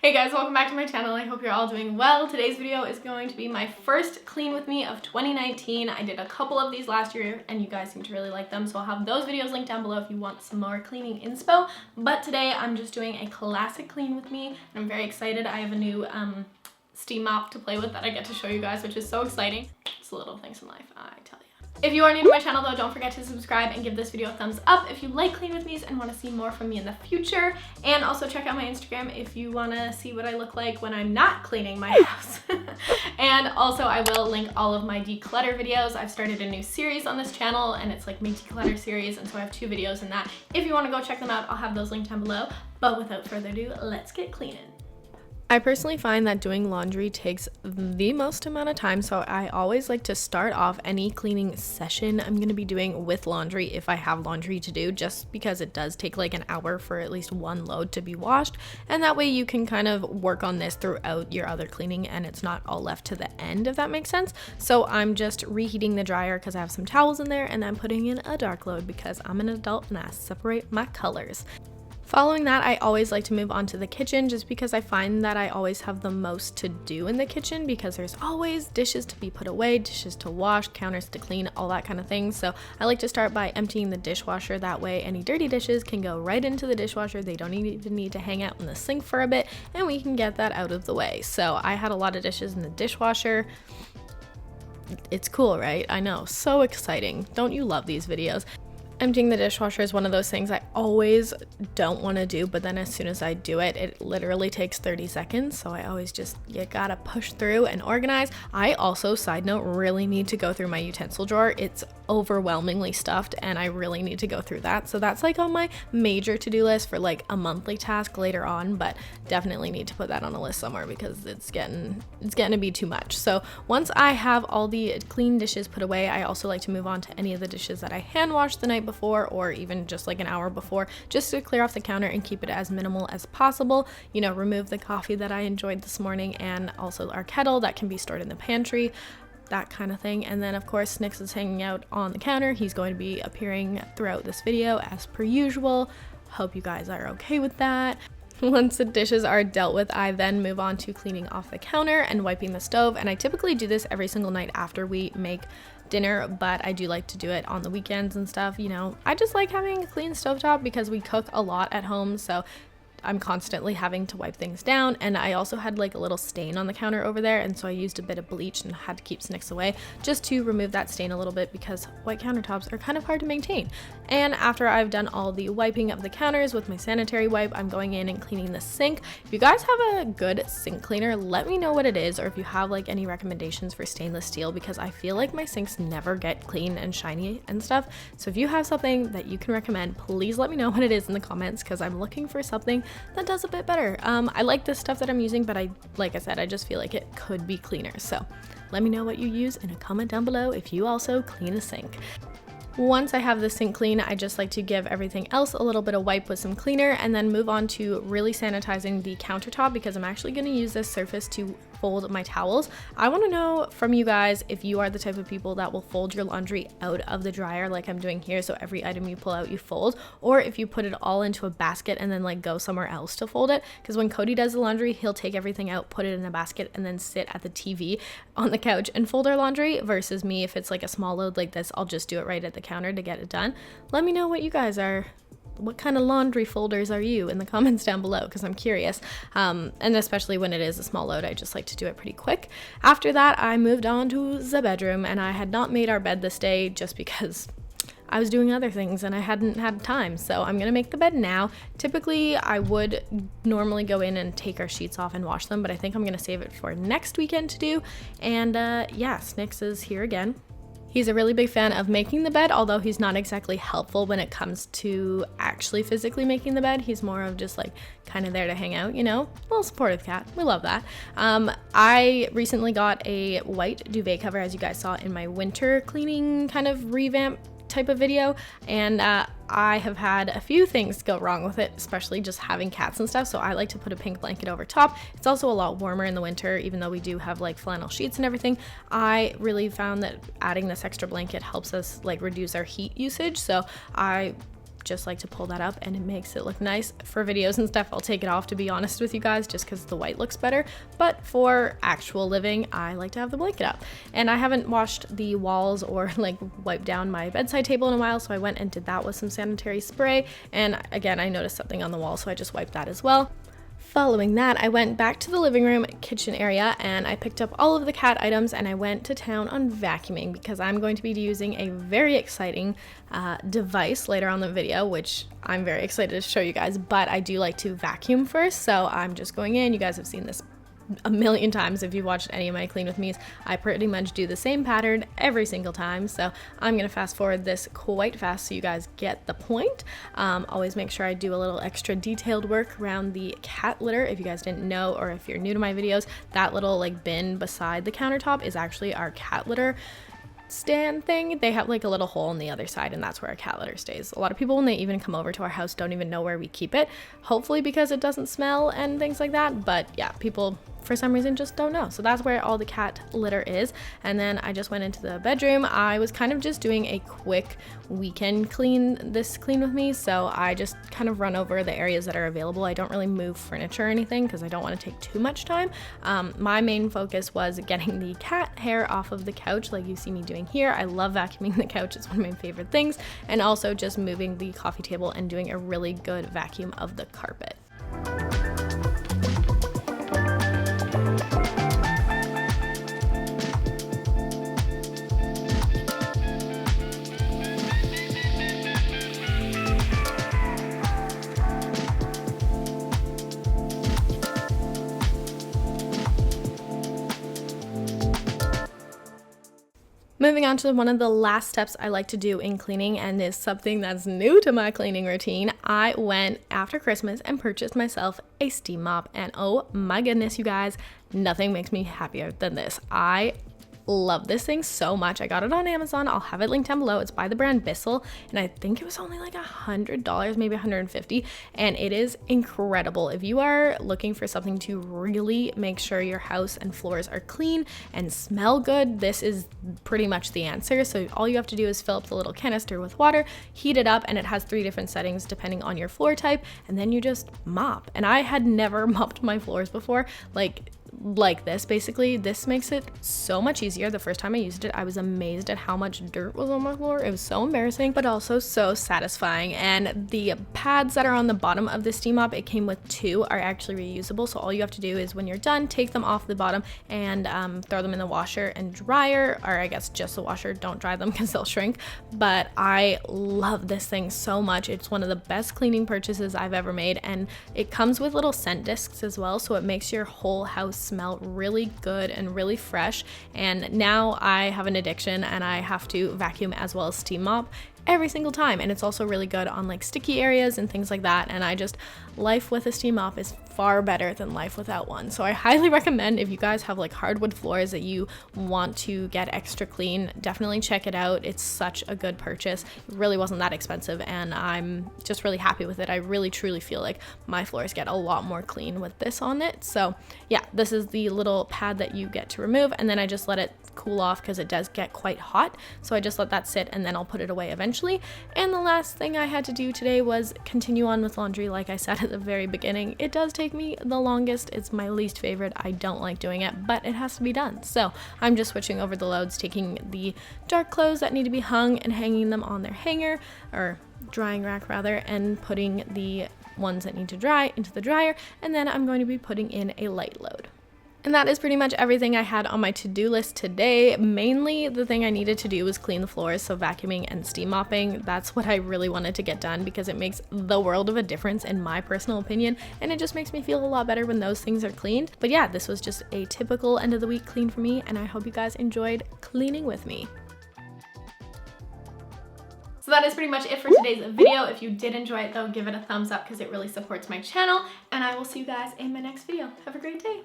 Hey guys, welcome back to my channel. I hope you're all doing well. Today's video is going to be my first clean with me of 2019. I did a couple of these last year and you guys seem to really like them, so I'll have those videos linked down below if you want some more cleaning inspo. But today I'm just doing a classic clean with me and I'm very excited. I have a new steam mop to play with that I get to show you guys, which is so exciting. It's the little things in life, I tell you. If you are new to my channel though, don't forget to subscribe and give this video a thumbs up if you like clean with me's and want to see more from me in the future. And also check out my Instagram if you want to see what I look like when I'm not cleaning my house. And also I will link all of my declutter videos. I've started a new series on this channel and it's like my declutter series, and so I have 2 videos in that. If you want to go check them out, I'll have those linked down below. But without further ado, let's get cleaning. I personally find that doing laundry takes the most amount of time, so I always like to start off any cleaning session I'm going to be doing with laundry if I have laundry to do, just because it does take like an hour for at least one load to be washed, and that way you can kind of work on this throughout your other cleaning and it's not all left to the end, if that makes sense. So I'm just reheating the dryer because I have some towels in there, and I'm putting in a dark load because I'm an adult and I separate my colors. Following that, I always like to move on to the kitchen just because I find that I always have the most to do in the kitchen because there's always dishes to be put away, dishes to wash, counters to clean, all that kind of thing. So I like to start by emptying the dishwasher. That way any dirty dishes can go right into the dishwasher. They don't even need to hang out in the sink for a bit, and we can get that out of the way. So I had a lot of dishes in the dishwasher. It's cool, right? I know, so exciting. Don't you love these videos? Emptying the dishwasher is one of those things I always don't want to do, but then as soon as I do it, it literally takes 30 seconds. So I always just, you gotta push through and organize. I also, side note, really need to go through my utensil drawer. It's overwhelmingly stuffed and I really need to go through that. So that's like on my major to-do list for like a monthly task later on, but definitely need to put that on a list somewhere because it's getting to be too much. So once I have all the clean dishes put away, I also like to move on to any of the dishes that I hand washed the night before or even just like an hour before, just to clear off the counter and keep it as minimal as possible. You know, remove the coffee that I enjoyed this morning and also our kettle that can be stored in the pantry, that kind of thing. And then of course Nix is hanging out on the counter. He's going to be appearing throughout this video as per usual. Hope you guys are okay with that. Once the dishes are dealt with, I then move on to cleaning off the counter and wiping the stove, and I typically do this every single night after we make dinner, but I do like to do it on the weekends and stuff. You know, I just like having a clean stovetop because we cook a lot at home, so I'm constantly having to wipe things down. And I also had like a little stain on the counter over there, and so I used a bit of bleach and had to keep Snicks away just to remove that stain a little bit because white countertops are kind of hard to maintain. And after I've done all the wiping of the counters with my sanitary wipe, I'm going in and cleaning the sink. If you guys have a good sink cleaner, let me know what it is, or if you have like any recommendations for stainless steel, because I feel like my sinks never get clean and shiny and stuff. So if you have something that you can recommend, please let me know what it is in the comments because I'm looking for something that does a bit better. I like the stuff that I'm using, but like I said, I just feel like it could be cleaner. So let me know what you use in a comment down below if you also clean a sink. Once I have the sink clean, I just like to give everything else a little bit of wipe with some cleaner and then move on to really sanitizing the countertop because I'm actually going to use this surface to fold my towels. I want to know from you guys if you are the type of people that will fold your laundry out of the dryer like I'm doing here, so every item you pull out you fold, or if you put it all into a basket and then like go somewhere else to fold it, because when Cody does the laundry, he'll take everything out, put it in a basket, and then sit at the TV on the couch and fold our laundry, versus me, if it's like a small load like this, I'll just do it right at the counter to get it done. Let me know what you guys are. What kind of laundry folders are you in the comments down below, because I'm curious. And especially when it is a small load, I just like to do it pretty quick. After that, I moved on to the bedroom, and I had not made our bed this day just because I was doing other things and I hadn't had time. So I'm gonna make the bed now. Typically I would normally go in and take our sheets off and wash them, but I think I'm gonna save it for next weekend to do. And yeah, Snicks is here again. He's a really big fan of making the bed, although he's not exactly helpful when it comes to actually physically making the bed. He's more of just like kind of there to hang out, you know, a little supportive cat. We love that. I recently got a white duvet cover, as you guys saw in my winter cleaning kind of revamp type of video, and I have had a few things go wrong with it, especially just having cats and stuff, so I like to put a pink blanket over top. It's also a lot warmer in the winter, even though we do have like flannel sheets and everything. I really found that adding this extra blanket helps us like reduce our heat usage, so I just like to pull that up and it makes it look nice. For videos and stuff, I'll take it off, to be honest with you guys, just because the white looks better. But for actual living, I like to have the blanket up. And I haven't washed the walls or like wiped down my bedside table in a while, so I went and did that with some sanitary spray. And again, I noticed something on the wall, so I just wiped that as well. Following that, I went back to the living room kitchen area and I picked up all of the cat items and I went to town on vacuuming, because I'm going to be using a very exciting device later on the video, which I'm very excited to show you guys, but I do like to vacuum first. So I'm just going in. You guys have seen this a million times if you've watched any of my clean with me's. I pretty much do the same pattern every single time, so I'm gonna fast forward this quite fast so you guys get the point. Always make sure I do a little extra detailed work around the cat litter. If you guys didn't know, or if you're new to my videos, that little like bin beside the countertop is actually our cat litter stand thing. They have like a little hole on the other side, and that's where our cat litter stays. A lot of people, when they even come over to our house, don't even know where we keep it, hopefully because it doesn't smell and things like that. But yeah, people for some reason just don't know. So that's where all the cat litter is. And then I just went into the bedroom. I was kind of just doing a quick weekend clean with me, so I just kind of run over the areas that are available. I don't really move furniture or anything because I don't want to take too much time. My main focus was getting the cat hair off of the couch, like you see me doing here. I love vacuuming the couch, it's one of my favorite things, and also just moving the coffee table and doing a really good vacuum of the carpet. Moving on to one of the last steps I like to do in cleaning, and is something that's new to my cleaning routine. I went after Christmas and purchased myself a steam mop, and oh my goodness, you guys, nothing makes me happier than this. I love this thing so much. I got it on Amazon. I'll have it linked down below. It's by the brand Bissell, and I think it was only like $100, maybe $150, and it is incredible. If you are looking for something to really make sure your house and floors are clean and smell good, this is pretty much the answer. So all you have to do is fill up the little canister with water, heat it up, and it has 3 different settings depending on your floor type, and then you just mop. And I had never mopped my floors before, like this. Basically, this makes it so much easier. The first time I used it, I was amazed at how much dirt was on my floor. It was so embarrassing, but also so satisfying. And the pads that are on the bottom of the steam mop, it came with 2, are actually reusable. So all you have to do is when you're done, take them off the bottom and throw them in the washer and dryer, or I guess just the washer. Don't dry them because they'll shrink. But I love this thing so much. It's one of the best cleaning purchases I've ever made, and it comes with little scent discs as well, so it makes your whole house smell really good and really fresh. And now I have an addiction and I have to vacuum as well as steam mop every single time, and it's also really good on like sticky areas and things like that. And life with a steam mop is far better than life without one. So I highly recommend, if you guys have like hardwood floors that you want to get extra clean, definitely check it out. It's such a good purchase. It really wasn't that expensive, and I'm just really happy with it. I really truly feel like my floors get a lot more clean with this on it. So yeah, this is the little pad that you get to remove, and then I just let it cool off because it does get quite hot. So I just let that sit, and then I'll put it away eventually. And the last thing I had to do today was continue on with laundry. Like I said at the very beginning, it does take me the longest. It's my least favorite. I don't like doing it, but it has to be done. So I'm just switching over the loads, taking the dark clothes that need to be hung and hanging them on their hanger, or drying rack rather, and putting the ones that need to dry into the dryer. And then I'm going to be putting in a light load. And that is pretty much everything I had on my to-do list today. Mainly the thing I needed to do was clean the floors, so vacuuming and steam mopping. That's what I really wanted to get done because it makes the world of a difference in my personal opinion, and it just makes me feel a lot better when those things are cleaned. But yeah, this was just a typical end of the week clean for me, and I hope you guys enjoyed cleaning with me. So that is pretty much it for today's video. If you did enjoy it though, give it a thumbs up because it really supports my channel, and I will see you guys in my next video. Have a great day.